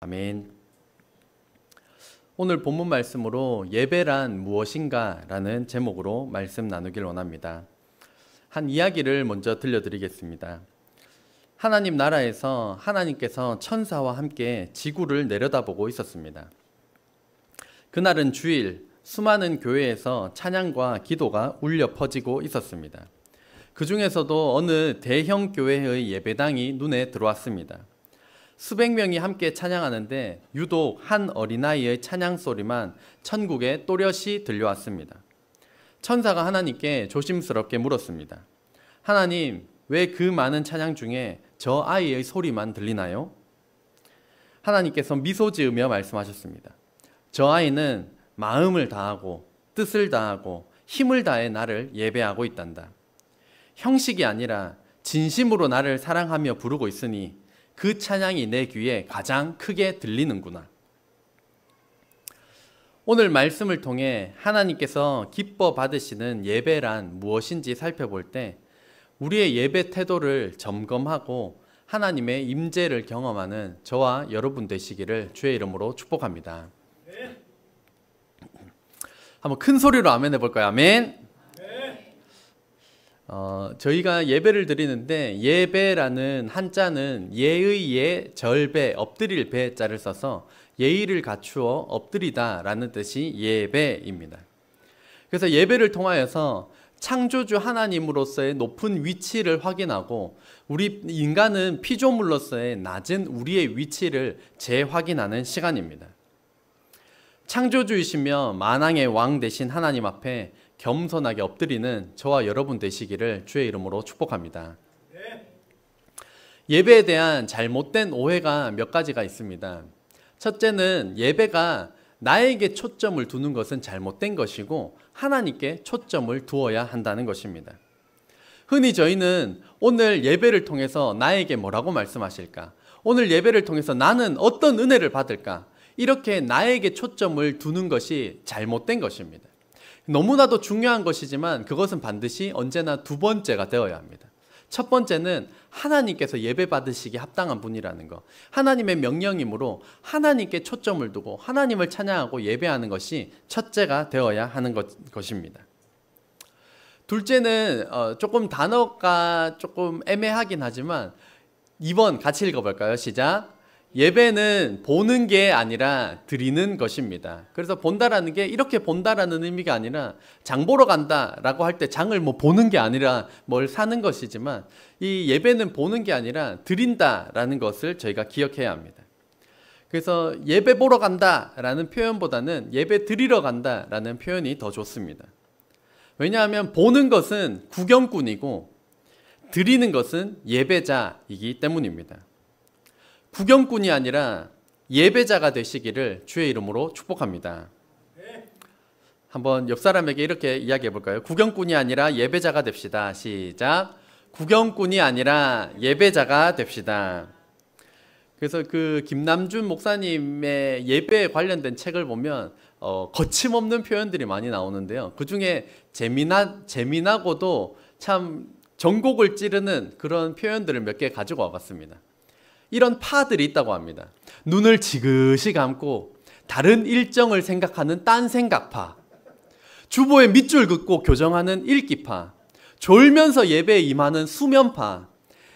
아멘. 오늘 본문 말씀으로 예배란 무엇인가 라는 제목으로 말씀 나누길 원합니다. 한 이야기를 먼저 들려드리겠습니다. 하나님 나라에서 하나님께서 천사와 함께 지구를 내려다보고 있었습니다. 그날은 주일, 수많은 교회에서 찬양과 기도가 울려 퍼지고 있었습니다. 그 중에서도 어느 대형 교회의 예배당이 눈에 들어왔습니다. 수백 명이 함께 찬양하는데 유독 한 어린아이의 찬양 소리만 천국에 또렷이 들려왔습니다. 천사가 하나님께 조심스럽게 물었습니다. 하나님, 왜 그 많은 찬양 중에 저 아이의 소리만 들리나요? 하나님께서 미소 지으며 말씀하셨습니다. 저 아이는 마음을 다하고 뜻을 다하고 힘을 다해 나를 예배하고 있단다. 형식이 아니라 진심으로 나를 사랑하며 부르고 있으니 그 찬양이 내 귀에 가장 크게 들리는구나. 오늘 말씀을 통해 하나님께서 기뻐 받으시는 예배란 무엇인지 살펴볼 때 우리의 예배 태도를 점검하고 하나님의 임재를 경험하는 저와 여러분 되시기를 주의 이름으로 축복합니다. 네. 한번 큰 소리로 아멘 해볼까요? 아멘. 저희가 예배를 드리는데 예배라는 한자는 예의 예, 절배, 엎드릴 배자를 써서 예의를 갖추어 엎드리다 라는 뜻이 예배입니다. 그래서 예배를 통하여서 창조주 하나님으로서의 높은 위치를 확인하고 우리 인간은 피조물로서의 낮은 우리의 위치를 재확인하는 시간입니다. 창조주이시며 만왕의 왕 되신 하나님 앞에 겸손하게 엎드리는 저와 여러분 되시기를 주의 이름으로 축복합니다. 네. 예배에 대한 잘못된 오해가 몇 가지가 있습니다. 첫째는 예배가 나에게 초점을 두는 것은 잘못된 것이고 하나님께 초점을 두어야 한다는 것입니다. 흔히 저희는 오늘 예배를 통해서 나에게 뭐라고 말씀하실까? 오늘 예배를 통해서 나는 어떤 은혜를 받을까? 이렇게 나에게 초점을 두는 것이 잘못된 것입니다. 너무나도 중요한 것이지만 그것은 반드시 언제나 두 번째가 되어야 합니다. 첫 번째는 하나님께서 예배 받으시기 합당한 분이라는 것. 하나님의 명령이므로 하나님께 초점을 두고 하나님을 찬양하고 예배하는 것이 첫째가 되어야 하는 것입니다. 둘째는 조금 단어가 조금 애매하긴 하지만 2번 같이 읽어볼까요? 시작. 예배는 보는 게 아니라 드리는 것입니다. 그래서 본다라는 게 이렇게 본다라는 의미가 아니라 장 보러 간다라고 할 때 장을 뭐 보는 게 아니라 뭘 사는 것이지만 이 예배는 보는 게 아니라 드린다라는 것을 저희가 기억해야 합니다. 그래서 예배 보러 간다라는 표현보다는 예배 드리러 간다라는 표현이 더 좋습니다. 왜냐하면 보는 것은 구경꾼이고 드리는 것은 예배자이기 때문입니다. 구경꾼이 아니라 예배자가 되시기를 주의 이름으로 축복합니다. 한번 옆 사람에게 이렇게 이야기해 볼까요? 구경꾼이 아니라 예배자가 됩시다. 시작. 구경꾼이 아니라 예배자가 됩시다. 그래서 그 김남준 목사님의 예배에 관련된 책을 보면 거침없는 표현들이 많이 나오는데요. 그 중에 재미나고도 참 전곡을 찌르는 그런 표현들을 몇 개 가지고 와봤습니다. 이런 파들이 있다고 합니다. 눈을 지그시 감고 다른 일정을 생각하는 딴 생각파, 주보에 밑줄 긋고 교정하는 읽기파, 졸면서 예배에 임하는 수면파,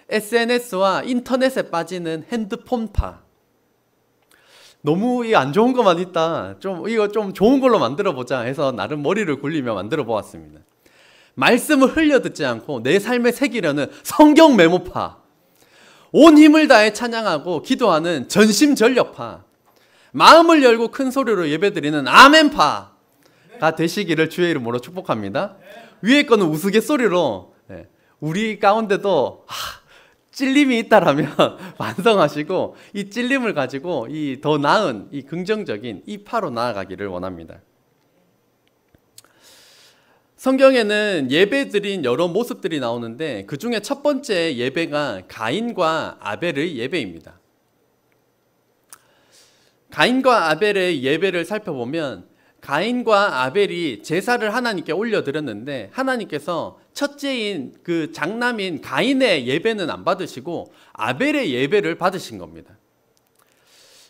SNS와 인터넷에 빠지는 핸드폰파. 너무 이 안 좋은 것만 있다. 이거 좀 좋은 걸로 만들어 보자 해서 나름 머리를 굴리며 만들어 보았습니다. 말씀을 흘려 듣지 않고 내 삶에 새기려는 성경 메모파, 온 힘을 다해 찬양하고 기도하는 전심전력파, 마음을 열고 큰 소리로 예배드리는 아멘파가 되시기를 주의 이름으로 축복합니다. 위에 거는 우스갯소리로 우리 가운데도 찔림이 있다라면 반성하시고 이 찔림을 가지고 이 더 나은 이 긍정적인 이 파로 나아가기를 원합니다. 성경에는 예배 드린 여러 모습들이 나오는데 그 중에 첫 번째 예배가 가인과 아벨의 예배입니다. 가인과 아벨의 예배를 살펴보면 가인과 아벨이 제사를 하나님께 올려드렸는데 하나님께서 첫째인 그 장남인 가인의 예배는 안 받으시고 아벨의 예배를 받으신 겁니다.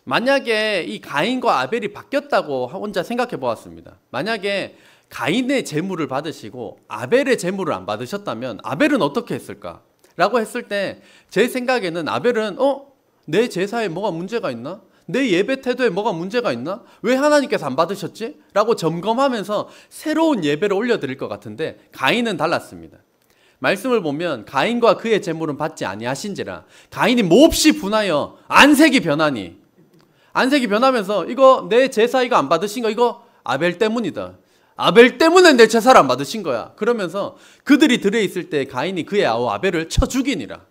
만약에 이 가인과 아벨이 바뀌었다고 혼자 생각해 보았습니다. 만약에 가인의 제물을 받으시고 아벨의 제물을 안 받으셨다면 아벨은 어떻게 했을까? 라고 했을 때 제 생각에는 아벨은 내 제사에 뭐가 문제가 있나? 내 예배 태도에 뭐가 문제가 있나? 왜 하나님께서 안 받으셨지? 라고 점검하면서 새로운 예배를 올려드릴 것 같은데 가인은 달랐습니다. 말씀을 보면 가인과 그의 제물은 받지 아니하신지라 가인이 몹시 분하여 안색이 변하니 안색이 변하면서 이거 내 제사 이거 안 받으신 거 이거 아벨 때문이다. 아벨 때문에 내 제사를 안 받으신 거야. 그러면서 그들이 들어있을 때 가인이 그의 아우 아벨을 쳐 죽이니라.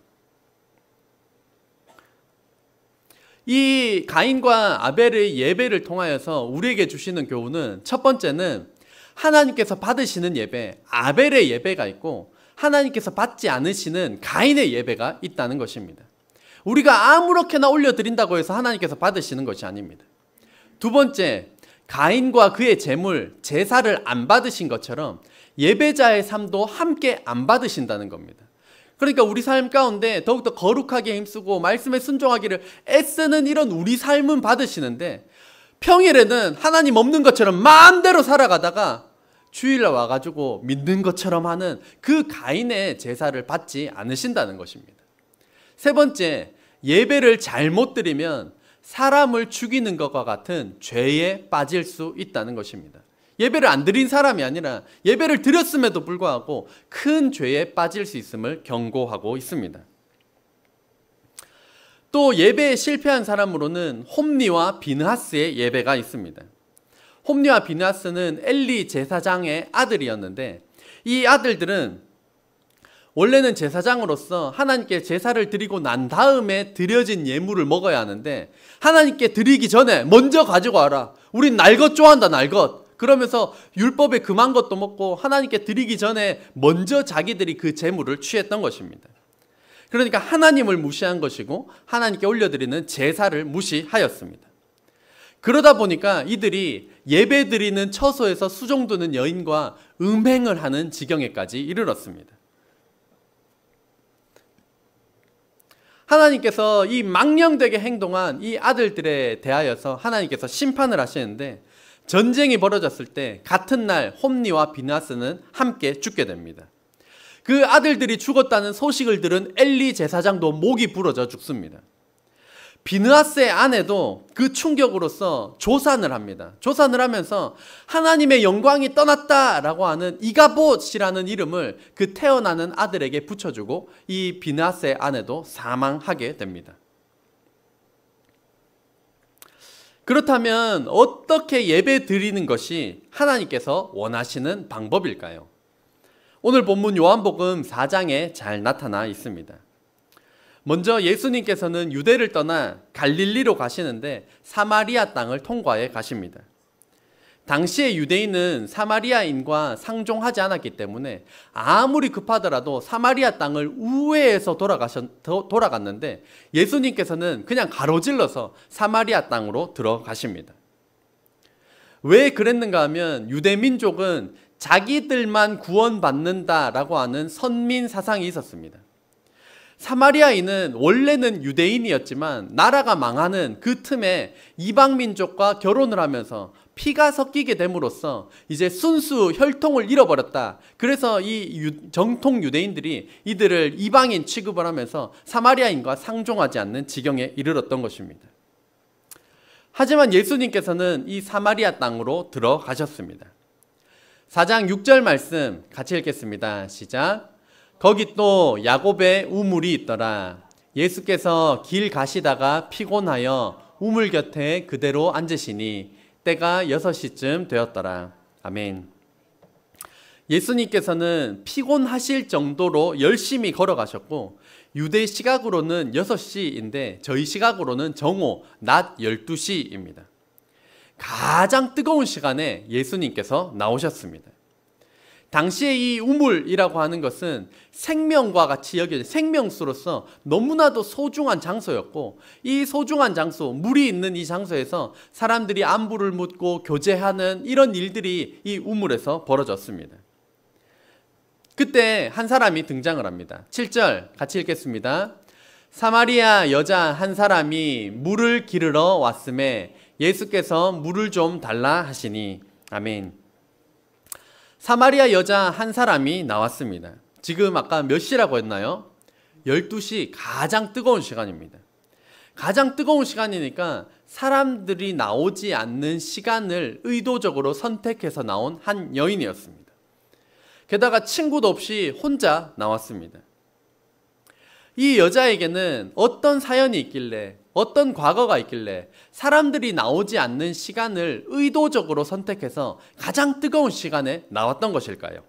이 가인과 아벨의 예배를 통하여서 우리에게 주시는 교훈은 첫 번째는 하나님께서 받으시는 예배, 아벨의 예배가 있고 하나님께서 받지 않으시는 가인의 예배가 있다는 것입니다. 우리가 아무렇게나 올려드린다고 해서 하나님께서 받으시는 것이 아닙니다. 두 번째, 가인과 그의 제물, 제사를 안 받으신 것처럼 예배자의 삶도 함께 안 받으신다는 겁니다. 그러니까 우리 삶 가운데 더욱더 거룩하게 힘쓰고 말씀에 순종하기를 애쓰는 이런 우리 삶은 받으시는데 평일에는 하나님 없는 것처럼 마음대로 살아가다가 주일날 와가지고 믿는 것처럼 하는 그 가인의 제사를 받지 않으신다는 것입니다. 세 번째, 예배를 잘못 드리면 사람을 죽이는 것과 같은 죄에 빠질 수 있다는 것입니다. 예배를 안 드린 사람이 아니라 예배를 드렸음에도 불구하고 큰 죄에 빠질 수 있음을 경고하고 있습니다. 또 예배에 실패한 사람으로는 홈리와 비느하스의 예배가 있습니다. 홈리와 비느하스는 엘리 제사장의 아들이었는데 이 아들들은 원래는 제사장으로서 하나님께 제사를 드리고 난 다음에 드려진 예물을 먹어야 하는데 하나님께 드리기 전에 먼저 가지고 와라. 우린 날 것 좋아한다, 날 것. 그러면서 율법에 금한 것도 먹고 하나님께 드리기 전에 먼저 자기들이 그 제물을 취했던 것입니다. 그러니까 하나님을 무시한 것이고 하나님께 올려드리는 제사를 무시하였습니다. 그러다 보니까 이들이 예배 드리는 처소에서 수종드는 여인과 음행을 하는 지경에까지 이르렀습니다. 하나님께서 이 망령되게 행동한 이 아들들에 대하여서 하나님께서 심판을 하시는데 전쟁이 벌어졌을 때 같은 날 홈리와 비느하스는 함께 죽게 됩니다. 그 아들들이 죽었다는 소식을 들은 엘리 제사장도 목이 부러져 죽습니다. 비느하스의 아내도 그 충격으로서 조산을 합니다. 조산을 하면서 하나님의 영광이 떠났다라고 하는 이가봇이라는 이름을 그 태어나는 아들에게 붙여주고 이 비느하스의 아내도 사망하게 됩니다. 그렇다면 어떻게 예배 드리는 것이 하나님께서 원하시는 방법일까요? 오늘 본문 요한복음 4장에 잘 나타나 있습니다. 먼저 예수님께서는 유대를 떠나 갈릴리로 가시는데 사마리아 땅을 통과해 가십니다. 당시의 유대인은 사마리아인과 상종하지 않았기 때문에 아무리 급하더라도 사마리아 땅을 우회해서 돌아갔는데 예수님께서는 그냥 가로질러서 사마리아 땅으로 들어가십니다. 왜 그랬는가 하면 유대 민족은 자기들만 구원받는다라고 하는 선민 사상이 있었습니다. 사마리아인은 원래는 유대인이었지만 나라가 망하는 그 틈에 이방 민족과 결혼을 하면서 피가 섞이게 됨으로써 이제 순수 혈통을 잃어버렸다. 그래서 이 정통 유대인들이 이들을 이방인 취급을 하면서 사마리아인과 상종하지 않는 지경에 이르렀던 것입니다. 하지만 예수님께서는 이 사마리아 땅으로 들어가셨습니다. 4장 6절 말씀 같이 읽겠습니다. 시작. 거기 또 야곱의 우물이 있더라. 예수께서 길 가시다가 피곤하여 우물 곁에 그대로 앉으시니 때가 6시쯤 되었더라. 아멘. 예수님께서는 피곤하실 정도로 열심히 걸어가셨고 유대 시각으로는 6시인데 저희 시각으로는 정오 낮 12시입니다. 가장 뜨거운 시간에 예수님께서 나오셨습니다. 당시에 이 우물이라고 하는 것은 생명과 같이 여겨진 생명수로서 너무나도 소중한 장소였고 이 소중한 장소, 물이 있는 이 장소에서 사람들이 안부를 묻고 교제하는 이런 일들이 이 우물에서 벌어졌습니다. 그때 한 사람이 등장을 합니다. 7절 같이 읽겠습니다. 사마리아 여자 한 사람이 물을 기르러 왔음에 예수께서 물을 좀 달라 하시니. 아멘. 사마리아 여자 한 사람이 나왔습니다. 지금 아까 몇 시라고 했나요? 12시, 가장 뜨거운 시간입니다. 가장 뜨거운 시간이니까 사람들이 나오지 않는 시간을 의도적으로 선택해서 나온 한 여인이었습니다. 게다가 친구도 없이 혼자 나왔습니다. 이 여자에게는 어떤 사연이 있길래, 어떤 과거가 있길래 사람들이 나오지 않는 시간을 의도적으로 선택해서 가장 뜨거운 시간에 나왔던 것일까요?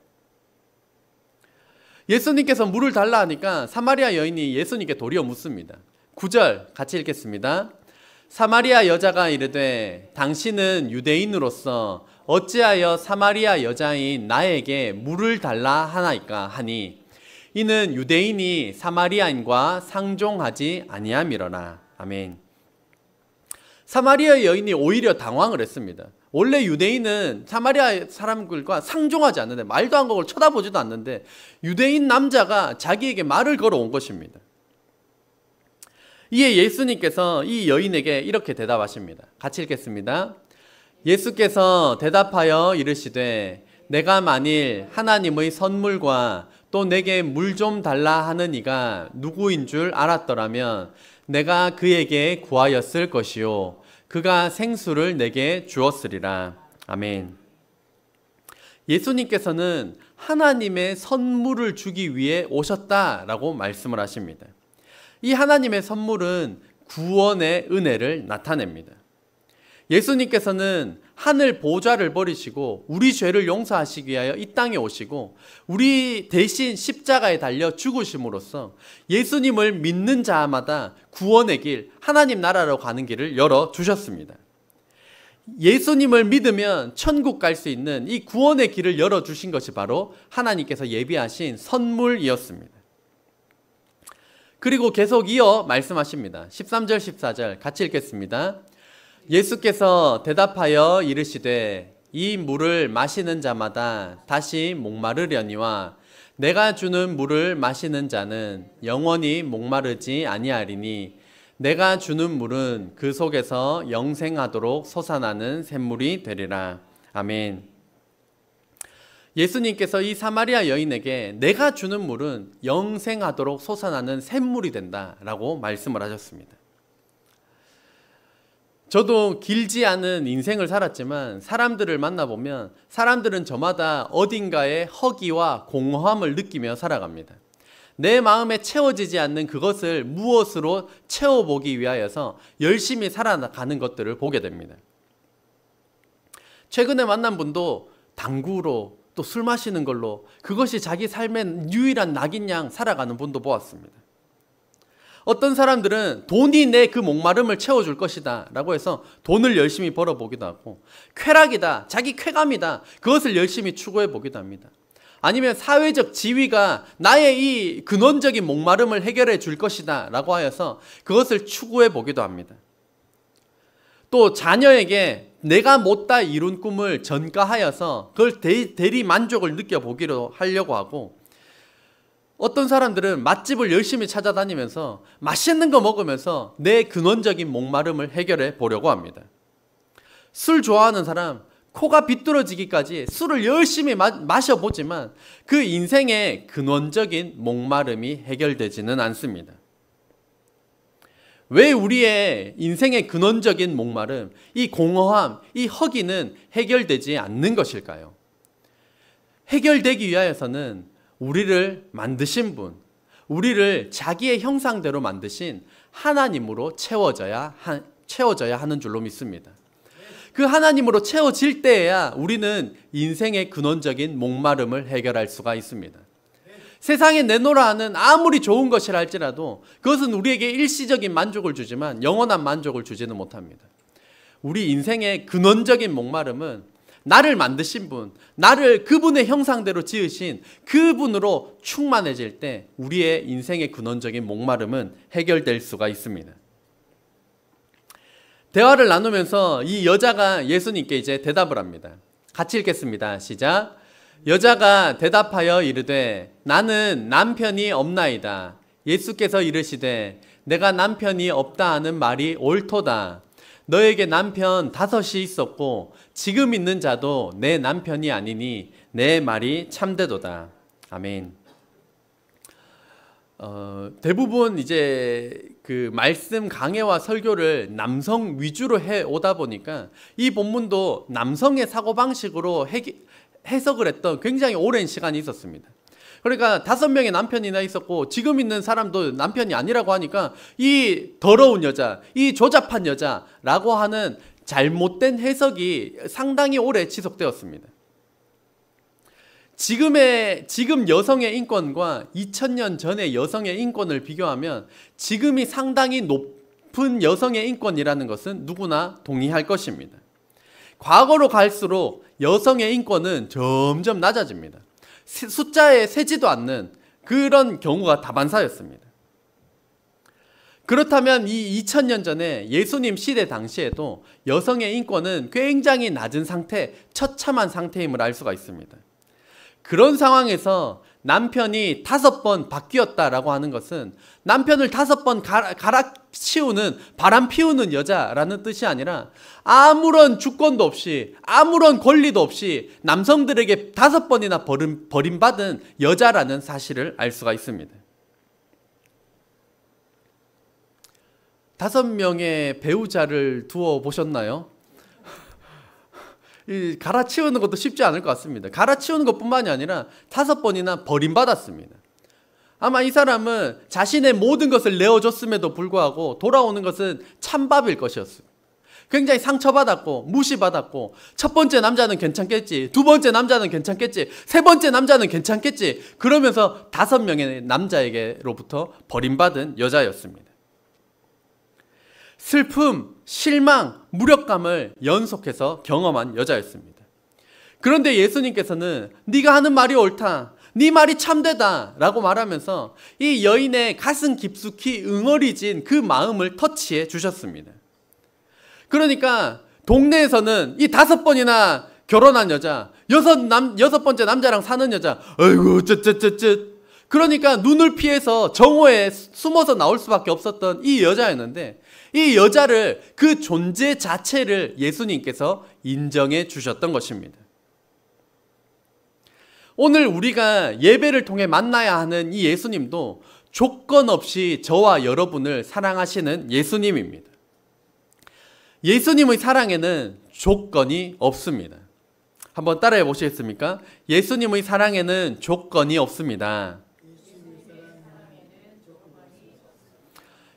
예수님께서 물을 달라 하니까 사마리아 여인이 예수님께 도리어 묻습니다. 9절 같이 읽겠습니다. 사마리아 여자가 이르되 당신은 유대인으로서 어찌하여 사마리아 여자인 나에게 물을 달라 하나이까 하니 이는 유대인이 사마리아인과 상종하지 아니함이러나. 아멘. 사마리아 여인이 오히려 당황을 했습니다. 원래 유대인은 사마리아 사람들과 상종하지 않는데, 말도 안 걸고 쳐다보지도 않는데 유대인 남자가 자기에게 말을 걸어온 것입니다. 이에 예수님께서 이 여인에게 이렇게 대답하십니다. 같이 읽겠습니다. 예수께서 대답하여 이르시되 내가 만일 하나님의 선물과 또 내게 물 좀 달라 하는 이가 누구인 줄 알았더라면 내가 그에게 구하였을 것이요 그가 생수를 내게 주었으리라. 아멘. 예수님께서는 하나님의 선물을 주기 위해 오셨다라고 말씀을 하십니다. 이 하나님의 선물은 구원의 은혜를 나타냅니다. 예수님께서는 하늘 보좌를 버리시고 우리 죄를 용서하시기 위하여 이 땅에 오시고 우리 대신 십자가에 달려 죽으심으로써 예수님을 믿는 자마다 구원의 길, 하나님 나라로 가는 길을 열어주셨습니다. 예수님을 믿으면 천국 갈 수 있는 이 구원의 길을 열어주신 것이 바로 하나님께서 예비하신 선물이었습니다. 그리고 계속 이어 말씀하십니다. 13절 14절 같이 읽겠습니다. 예수께서 대답하여 이르시되 이 물을 마시는 자마다 다시 목마르려니와 내가 주는 물을 마시는 자는 영원히 목마르지 아니하리니 내가 주는 물은 그 속에서 영생하도록 솟아나는 샘물이 되리라. 아멘. 예수님께서 이 사마리아 여인에게 내가 주는 물은 영생하도록 솟아나는 샘물이 된다라고 말씀을 하셨습니다. 저도 길지 않은 인생을 살았지만 사람들을 만나보면 사람들은 저마다 어딘가에 허기와 공허함을 느끼며 살아갑니다. 내 마음에 채워지지 않는 그것을 무엇으로 채워보기 위하여서 열심히 살아가는 것들을 보게 됩니다. 최근에 만난 분도 당구로 또 술 마시는 걸로 그것이 자기 삶의 유일한 낙인 양 살아가는 분도 보았습니다. 어떤 사람들은 돈이 내 그 목마름을 채워줄 것이다 라고 해서 돈을 열심히 벌어보기도 하고, 쾌락이다, 자기 쾌감이다, 그것을 열심히 추구해 보기도 합니다. 아니면 사회적 지위가 나의 이 근원적인 목마름을 해결해 줄 것이다 라고 하여서 그것을 추구해 보기도 합니다. 또 자녀에게 내가 못다 이룬 꿈을 전가하여서 그걸 대리 만족을 느껴보기로 하려고 하고, 어떤 사람들은 맛집을 열심히 찾아다니면서 맛있는 거 먹으면서 내 근원적인 목마름을 해결해 보려고 합니다. 술 좋아하는 사람, 코가 비뚤어지기까지 술을 열심히 마셔보지만 그 인생의 근원적인 목마름이 해결되지는 않습니다. 왜 우리의 인생의 근원적인 목마름, 이 공허함, 이 허기는 해결되지 않는 것일까요? 해결되기 위하여서는 우리를 만드신 분, 우리를 자기의 형상대로 만드신 하나님으로 채워져야 하는 줄로 믿습니다. 그 하나님으로 채워질 때에야 우리는 인생의 근원적인 목마름을 해결할 수가 있습니다. 세상에 내놓으라 하는 아무리 좋은 것이라 할지라도 그것은 우리에게 일시적인 만족을 주지만 영원한 만족을 주지는 못합니다. 우리 인생의 근원적인 목마름은 나를 만드신 분, 나를 그분의 형상대로 지으신 그분으로 충만해질 때 우리의 인생의 근원적인 목마름은 해결될 수가 있습니다. 대화를 나누면서 이 여자가 예수님께 이제 대답을 합니다. 같이 읽겠습니다. 시작. 여자가 대답하여 이르되 나는 남편이 없나이다. 예수께서 이르시되 내가 남편이 없다 하는 말이 옳도다. 너에게 남편 5이 있었고 지금 있는 자도 내 남편이 아니니 내 말이 참되도다. 아멘. 대부분 이제 그 말씀 강해와 설교를 남성 위주로 해 오다 보니까 이 본문도 남성의 사고방식으로 해석을 했던 굉장히 오랜 시간이 있었습니다. 그러니까 5명의 남편이나 있었고 지금 있는 사람도 남편이 아니라고 하니까 이 더러운 여자, 이 조잡한 여자라고 하는 잘못된 해석이 상당히 오래 지속되었습니다. 지금 여성의 인권과 2000년 전의 여성의 인권을 비교하면 지금이 상당히 높은 여성의 인권이라는 것은 누구나 동의할 것입니다. 과거로 갈수록 여성의 인권은 점점 낮아집니다. 숫자에 세지도 않는 그런 경우가 다반사였습니다. 그렇다면 이 2000년 전에 예수님 시대 당시에도 여성의 인권은 굉장히 낮은 상태, 처참한 상태임을 알 수가 있습니다. 그런 상황에서 남편이 5번 바뀌었다라고 하는 것은 남편을 5번 갈아치우는 바람 피우는 여자라는 뜻이 아니라 아무런 주권도 없이 아무런 권리도 없이 남성들에게 5번이나 버림받은 여자라는 사실을 알 수가 있습니다. 5명의 배우자를 두어 보셨나요? 갈아치우는 것도 쉽지 않을 것 같습니다. 갈아치우는 것뿐만이 아니라 5번이나 버림받았습니다. 아마 이 사람은 자신의 모든 것을 내어줬음에도 불구하고 돌아오는 것은 찬밥일 것이었습니다. 굉장히 상처받았고 무시받았고 첫 번째 남자는 괜찮겠지, 두 번째 남자는 괜찮겠지, 세 번째 남자는 괜찮겠지 그러면서 5명의 남자에게로부터 버림받은 여자였습니다. 슬픔, 실망, 무력감을 연속해서 경험한 여자였습니다. 그런데 예수님께서는 네가 하는 말이 옳다, 네 말이 참되다 라고 말하면서 이 여인의 가슴 깊숙이 응어리진 그 마음을 터치해 주셨습니다. 그러니까 동네에서는 이 5번이나 결혼한 여자, 6번째 남자랑 사는 여자, 아이고 쯧쯧쯧쯧, 그러니까 눈을 피해서 정오에 숨어서 나올 수밖에 없었던 이 여자였는데 이 여자를, 그 존재 자체를 예수님께서 인정해 주셨던 것입니다. 오늘 우리가 예배를 통해 만나야 하는 이 예수님도 조건 없이 저와 여러분을 사랑하시는 예수님입니다. 예수님의 사랑에는 조건이 없습니다. 한번 따라해 보시겠습니까? 예수님의 사랑에는 조건이 없습니다.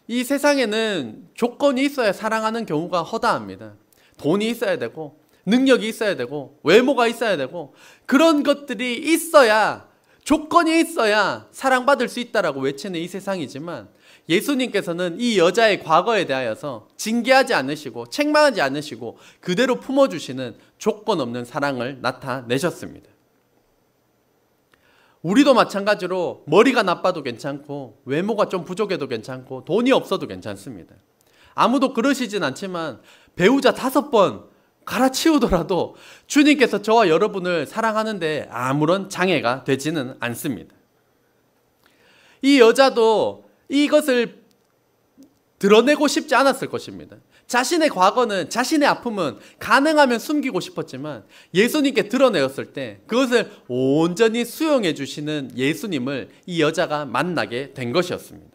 이 세상에는 조건이 있어야 사랑하는 경우가 허다합니다. 돈이 있어야 되고 능력이 있어야 되고 외모가 있어야 되고 그런 것들이 있어야, 조건이 있어야 사랑받을 수 있다라고 외치는 이 세상이지만 예수님께서는 이 여자의 과거에 대하여서 징계하지 않으시고 책망하지 않으시고 그대로 품어주시는 조건 없는 사랑을 나타내셨습니다. 우리도 마찬가지로 머리가 나빠도 괜찮고 외모가 좀 부족해도 괜찮고 돈이 없어도 괜찮습니다. 아무도 그러시진 않지만 배우자 5번 갈아치우더라도 주님께서 저와 여러분을 사랑하는데 아무런 장애가 되지는 않습니다. 이 여자도 이것을 드러내고 싶지 않았을 것입니다. 자신의 과거는, 자신의 아픔은 가능하면 숨기고 싶었지만 예수님께 드러내었을 때 그것을 온전히 수용해 주시는 예수님을 이 여자가 만나게 된 것이었습니다.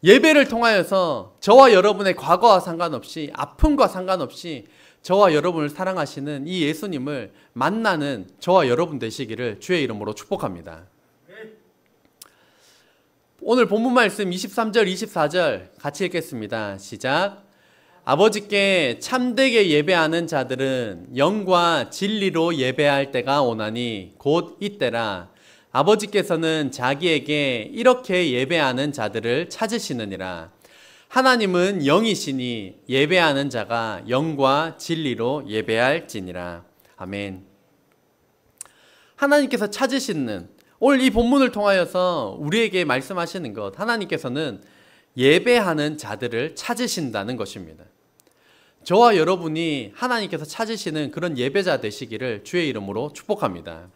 예배를 통하여서 저와 여러분의 과거와 상관없이, 아픔과 상관없이 저와 여러분을 사랑하시는 이 예수님을 만나는 저와 여러분 되시기를 주의 이름으로 축복합니다. 오늘 본문 말씀 23절 24절 같이 읽겠습니다. 시작. 아버지께 참되게 예배하는 자들은 영과 진리로 예배할 때가 오나니 곧 이때라. 아버지께서는 자기에게 이렇게 예배하는 자들을 찾으시느니라. 하나님은 영이시니 예배하는 자가 영과 진리로 예배할지니라. 아멘. 하나님께서 찾으시는, 오늘 이 본문을 통하여서 우리에게 말씀하시는 것, 하나님께서는 예배하는 자들을 찾으신다는 것입니다. 저와 여러분이 하나님께서 찾으시는 그런 예배자 되시기를 주의 이름으로 축복합니다.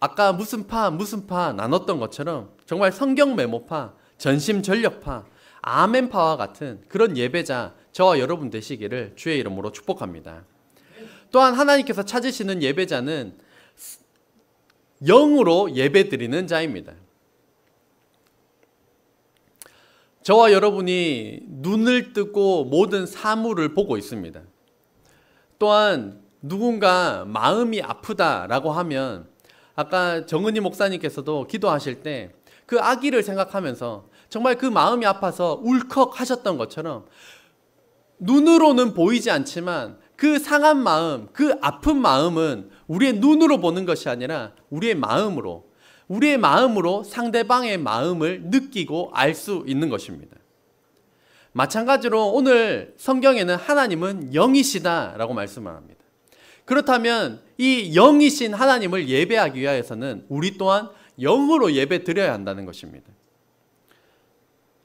아까 무슨 파 나눴던 것처럼 정말 성경 메모파, 전심전력파, 아멘파와 같은 그런 예배자 저와 여러분 되시기를 주의 이름으로 축복합니다. 또한 하나님께서 찾으시는 예배자는 영으로 예배드리는 자입니다. 저와 여러분이 눈을 뜨고 모든 사물을 보고 있습니다. 또한 누군가 마음이 아프다라고 하면 아까 정은희 목사님께서도 기도하실 때 그 아기를 생각하면서 정말 그 마음이 아파서 울컥 하셨던 것처럼 눈으로는 보이지 않지만 그 상한 마음, 그 아픈 마음은 우리의 눈으로 보는 것이 아니라 우리의 마음으로 상대방의 마음을 느끼고 알 수 있는 것입니다. 마찬가지로 오늘 성경에는 하나님은 영이시다라고 말씀을 합니다. 그렇다면 이 영이신 하나님을 예배하기 위해서는 우리 또한 영으로 예배 드려야 한다는 것입니다.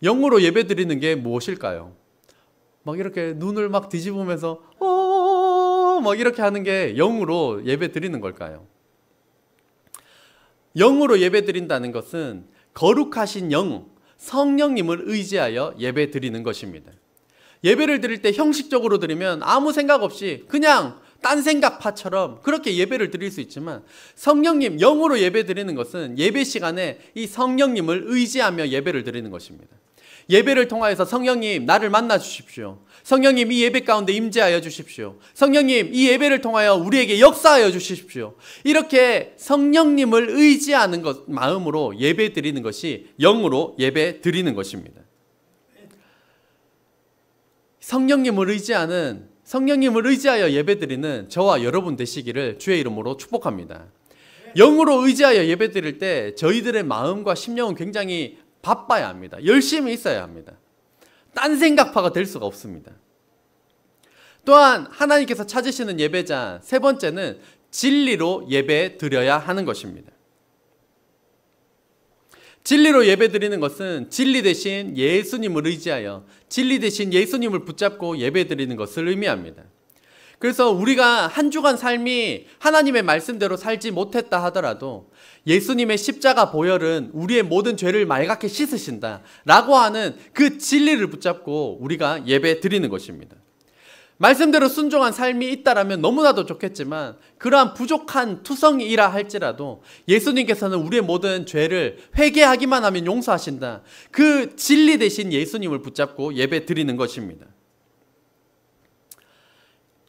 영으로 예배 드리는 게 무엇일까요? 막 이렇게 눈을 막 뒤집으면서 막 이렇게 하는 게 영으로 예배 드리는 걸까요? 영으로 예배 드린다는 것은 거룩하신 영, 성령님을 의지하여 예배 드리는 것입니다. 예배를 드릴 때 형식적으로 드리면 아무 생각 없이 그냥 딴 생각파처럼 그렇게 예배를 드릴 수 있지만 성령님, 영으로 예배 드리는 것은 예배 시간에 이 성령님을 의지하며 예배를 드리는 것입니다. 예배를 통하여서 성령님 나를 만나 주십시오. 성령님 이 예배 가운데 임재하여 주십시오. 성령님 이 예배를 통하여 우리에게 역사하여 주십시오. 이렇게 성령님을 의지하는 것, 마음으로 예배 드리는 것이 영으로 예배 드리는 것입니다. 성령님을 의지하여 예배드리는 저와 여러분 되시기를 주의 이름으로 축복합니다. 영으로 의지하여 예배드릴 때 저희들의 마음과 심령은 굉장히 바빠야 합니다. 열심히 있어야 합니다. 딴 생각파가 될 수가 없습니다. 또한 하나님께서 찾으시는 예배자 세 번째는 진리로 예배 드려야 하는 것입니다. 진리로 예배 드리는 것은 진리 대신 예수님을 의지하여 진리 대신 예수님을 붙잡고 예배 드리는 것을 의미합니다. 그래서 우리가 한 주간 삶이 하나님의 말씀대로 살지 못했다 하더라도 예수님의 십자가 보혈은 우리의 모든 죄를 말갛게 씻으신다 라고 하는 그 진리를 붙잡고 우리가 예배 드리는 것입니다. 말씀대로 순종한 삶이 있다라면 너무나도 좋겠지만 그러한 부족한 투성이라 할지라도 예수님께서는 우리의 모든 죄를 회개하기만 하면 용서하신다. 그 진리 대신 예수님을 붙잡고 예배 드리는 것입니다.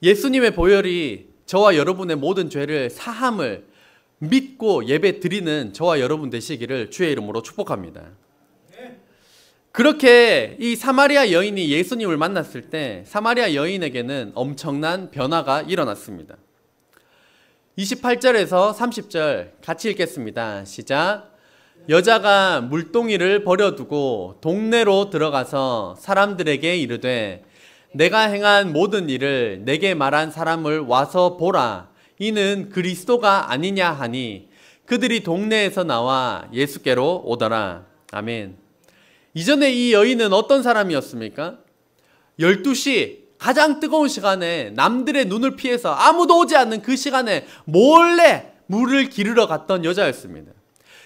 예수님의 보혈이 저와 여러분의 모든 죄를 사함을 믿고 예배 드리는 저와 여러분 되시기를 주의 이름으로 축복합니다. 그렇게 이 사마리아 여인이 예수님을 만났을 때 사마리아 여인에게는 엄청난 변화가 일어났습니다. 28절에서 30절 같이 읽겠습니다. 시작. 여자가 물동이를 버려두고 동네로 들어가서 사람들에게 이르되 내가 행한 모든 일을 내게 말한 사람을 와서 보라. 이는 그리스도가 아니냐 하니 그들이 동네에서 나와 예수께로 오더라. 아멘. 이전에 이 여인은 어떤 사람이었습니까? 12시 가장 뜨거운 시간에 남들의 눈을 피해서 아무도 오지 않는 그 시간에 몰래 물을 기르러 갔던 여자였습니다.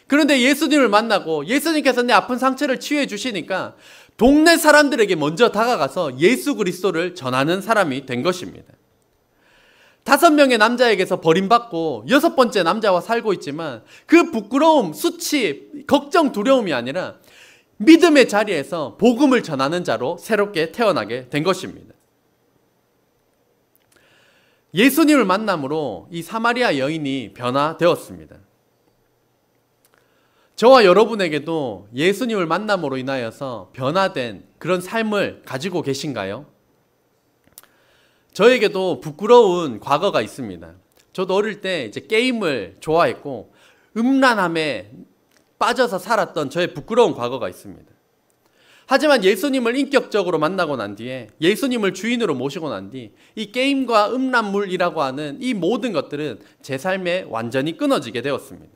그런데 예수님을 만나고 예수님께서 내 아픈 상처를 치유해 주시니까 동네 사람들에게 먼저 다가가서 예수 그리스도를 전하는 사람이 된 것입니다. 5명의 남자에게서 버림받고 6번째 남자와 살고 있지만 그 부끄러움, 수치, 걱정, 두려움이 아니라 믿음의 자리에서 복음을 전하는 자로 새롭게 태어나게 된 것입니다. 예수님을 만남으로 이 사마리아 여인이 변화되었습니다. 저와 여러분에게도 예수님을 만남으로 인하여서 변화된 그런 삶을 가지고 계신가요? 저에게도 부끄러운 과거가 있습니다. 저도 어릴 때 이제 게임을 좋아했고 음란함에 빠져서 살았던 저의 부끄러운 과거가 있습니다. 하지만 예수님을 인격적으로 만나고 난 뒤에 예수님을 주인으로 모시고 난 뒤 이 게임과 음란물이라고 하는 이 모든 것들은 제 삶에 완전히 끊어지게 되었습니다.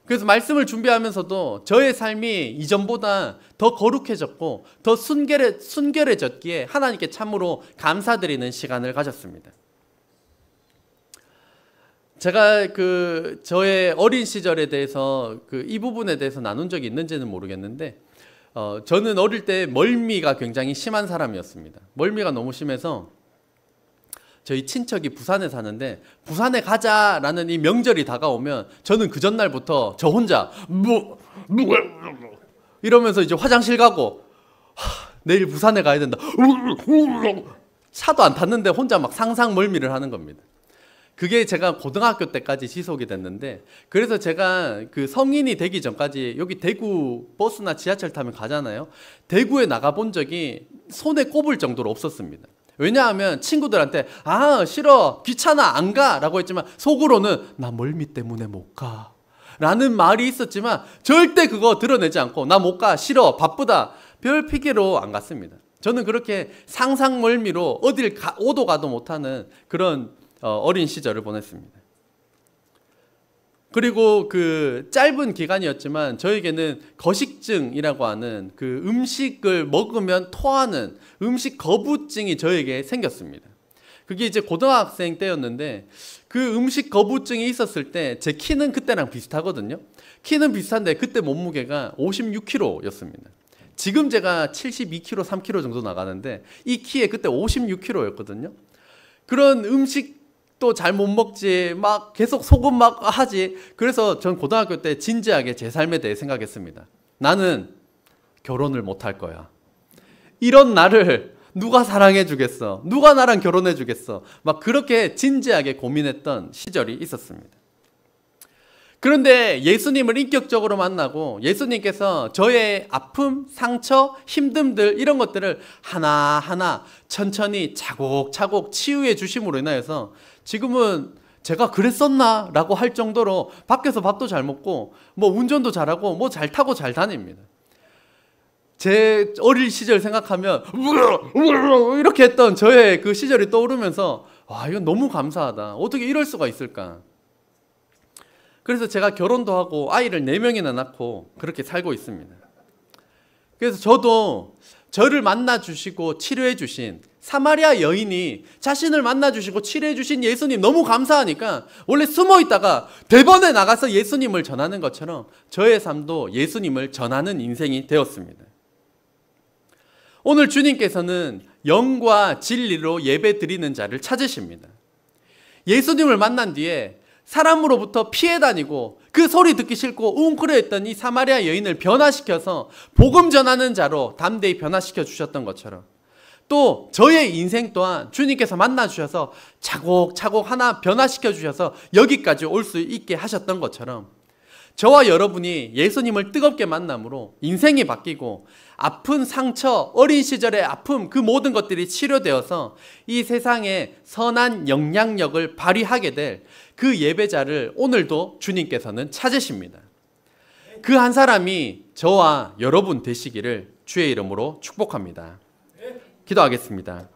그래서 말씀을 준비하면서도 저의 삶이 이전보다 더 거룩해졌고 더 순결해졌기에 하나님께 참으로 감사드리는 시간을 가졌습니다. 제가 저의 어린 시절에 대해서 이 부분에 대해서 나눈 적이 있는지는 모르겠는데, 저는 어릴 때 멀미가 굉장히 심한 사람이었습니다. 멀미가 너무 심해서 저희 친척이 부산에 사는데 부산에 가자라는 이 명절이 다가오면 저는 그 전날부터 저 혼자 이러면서 이제 화장실 가고 내일 부산에 가야 된다. 차도 안 탔는데 혼자 막 상상 멀미를 하는 겁니다. 그게 제가 고등학교 때까지 지속이 됐는데, 그래서 제가 성인이 되기 전까지 여기 대구 버스나 지하철 타면 가잖아요. 대구에 나가본 적이 손에 꼽을 정도로 없었습니다. 왜냐하면 친구들한테 싫어, 귀찮아, 안 가 라고 했지만 속으로는 나 멀미 때문에 못 가 라는 말이 있었지만 절대 그거 드러내지 않고 나 못 가, 싫어, 바쁘다, 별 핑계로 안 갔습니다. 저는 그렇게 상상 멀미로 어딜 오도 가도 못하는 그런 어린 시절을 보냈습니다. 그리고 짧은 기간이었지만 저에게는 거식증이라고 하는 음식을 먹으면 토하는 음식 거부증이 저에게 생겼습니다. 그게 이제 고등학생 때였는데 음식 거부증이 있었을 때 제 키는 그때랑 비슷하거든요. 키는 비슷한데 그때 몸무게가 56kg였습니다. 지금 제가 72kg, 3kg 정도 나가는데 이 키에 그때 56kg였거든요. 그런 음식도 잘 못 먹지, 막 계속 소금 막 하지. 그래서 전 고등학교 때 진지하게 제 삶에 대해 생각했습니다. 나는 결혼을 못 할 거야. 이런 나를 누가 사랑해 주겠어? 누가 나랑 결혼해 주겠어? 막 그렇게 진지하게 고민했던 시절이 있었습니다. 그런데 예수님을 인격적으로 만나고 예수님께서 저의 아픔, 상처, 힘듦들 이런 것들을 하나하나 천천히 차곡차곡 치유해 주심으로 인하여서 지금은 제가 그랬었나? 라고 할 정도로 밖에서 밥도 잘 먹고 뭐 운전도 잘하고 뭐 잘 타고 잘 다닙니다. 제 어릴 시절 생각하면 이렇게 했던 저의 시절이 떠오르면서 이건 너무 감사하다. 어떻게 이럴 수가 있을까? 그래서 제가 결혼도 하고 아이를 4명이나 낳고 그렇게 살고 있습니다. 그래서 저도 저를 만나주시고 치료해주신 사마리아 여인이 자신을 만나주시고 치료해주신 예수님 너무 감사하니까 원래 숨어있다가 대번에 나가서 예수님을 전하는 것처럼 저의 삶도 예수님을 전하는 인생이 되었습니다. 오늘 주님께서는 영과 진리로 예배 드리는 자를 찾으십니다. 예수님을 만난 뒤에 사람으로부터 피해 다니고 그 소리 듣기 싫고 웅크려했던 이 사마리아 여인을 변화시켜서 복음 전하는 자로 담대히 변화시켜 주셨던 것처럼 또 저의 인생 또한 주님께서 만나 주셔서 차곡차곡 하나 변화시켜 주셔서 여기까지 올 수 있게 하셨던 것처럼 저와 여러분이 예수님을 뜨겁게 만남으로 인생이 바뀌고 아픈 상처, 어린 시절의 아픔 그 모든 것들이 치료되어서 이 세상에 선한 영향력을 발휘하게 될 그 예배자를 오늘도 주님께서는 찾으십니다. 그 한 사람이 저와 여러분 되시기를 주의 이름으로 축복합니다. 기도하겠습니다.